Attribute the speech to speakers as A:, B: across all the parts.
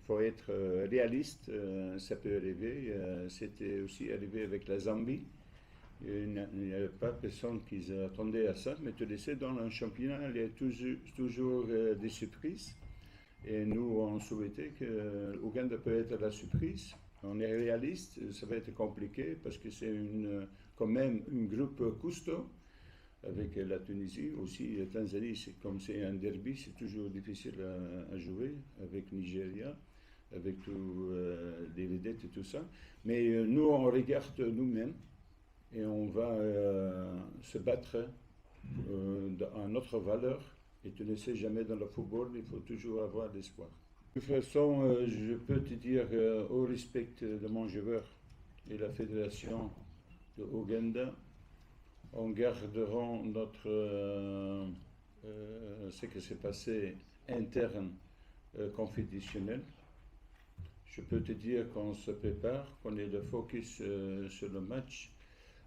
A: faut être réaliste, ça peut arriver. C'était aussi arrivé avec la Zambie. Il n'y avait pas personne qui attendait à ça, mais tu le sais, dans un championnat, il y a toujours des surprises. Et nous, on souhaitait que l'Ouganda peut être la surprise. On est réaliste, ça va être compliqué parce que c'est quand même un groupe costaud avec la Tunisie. Aussi, la Tanzanie, c'est comme c'est un derby, c'est toujours difficile à jouer avec Nigeria, avec tous les vedettes et tout ça. Mais nous, on regarde nous-mêmes et on va se battre à notre valeur. Et tu ne sais jamais dans le football, il faut toujours avoir l'espoir. De toute façon, je peux te dire, au respect de mon joueur et la fédération de Ouganda, on gardera ce qui s'est passé interne compétitionnel. Je peux te dire qu'on se prépare, qu'on est le focus sur le match.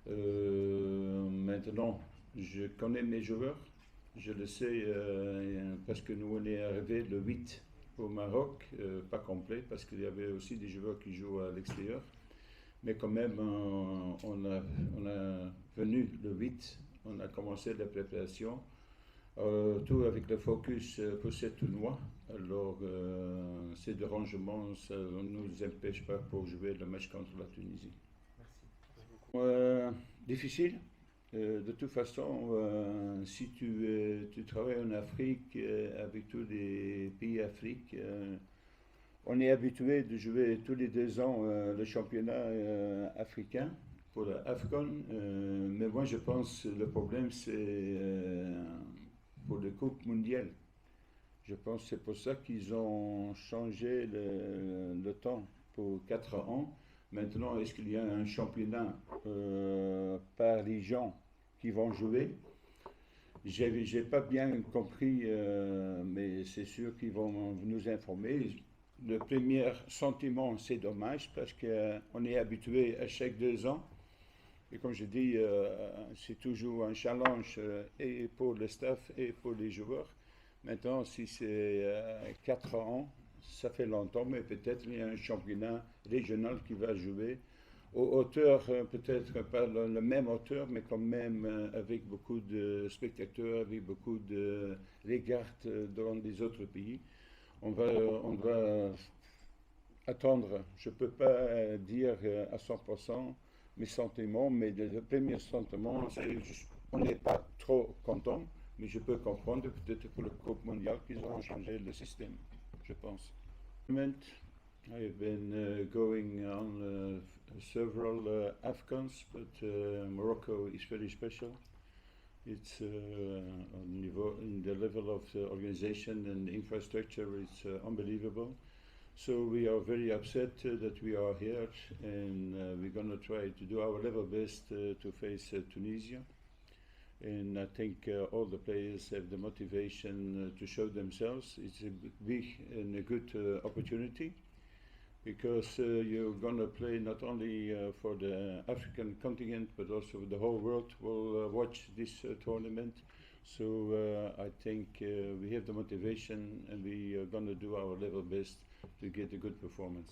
A: Maintenant, je connais mes joueurs, je le sais parce que nous on est arrivé le 8 au Maroc, pas complet parce qu'il y avait aussi des joueurs qui jouent à l'extérieur. Mais quand même, on a venu le 8, on a commencé la préparation, tout avec le focus pour ce tournoi. Alors, ces dérangements, ça ne nous empêche pas pour jouer le match contre la Tunisie. Difficile. De toute façon, si tu travailles en Afrique avec tous les pays d'Afrique, on est habitué de jouer tous les 2 ans le championnat africain pour l'AFCON, mais moi je pense que le problème c'est pour la Coupe mondiale. Je pense que c'est pour ça qu'ils ont changé le temps pour 4 ans. Maintenant, est-ce qu'il y a un championnat par région qui vont jouer? J'ai pas bien compris, mais c'est sûr qu'ils vont nous informer. Le premier sentiment, c'est dommage parce qu'on est habitué à chaque 2 ans. Et comme je dis, c'est toujours un challenge et pour le staff et pour les joueurs. Maintenant, si c'est 4 ans, ça fait longtemps, mais peut-être il y a un championnat régional qui va jouer aux hauteurs, peut-être pas la même hauteur, mais quand même avec beaucoup de spectateurs, avec beaucoup de regards dans les autres pays. On va attendre. Je ne peux pas dire à 100% mes sentiments, mais le premier sentiment, c'est on n'est pas trop content, mais je peux comprendre peut-être pour le Coupe mondiale qu'ils ont changé le système, je pense. I've been going on several AFCONs, but Morocco is very special. It's in the level of the organization and infrastructure, it's unbelievable. So we are very upset that we are here, and we're going to try to do our level best to face Tunisia. And I think all the players have the motivation to show themselves. It's a big and a good opportunity because you're going to play not only for the African continent but also the whole world will watch this tournament. So I think we have the motivation and we are going to do our level best to get a good performance.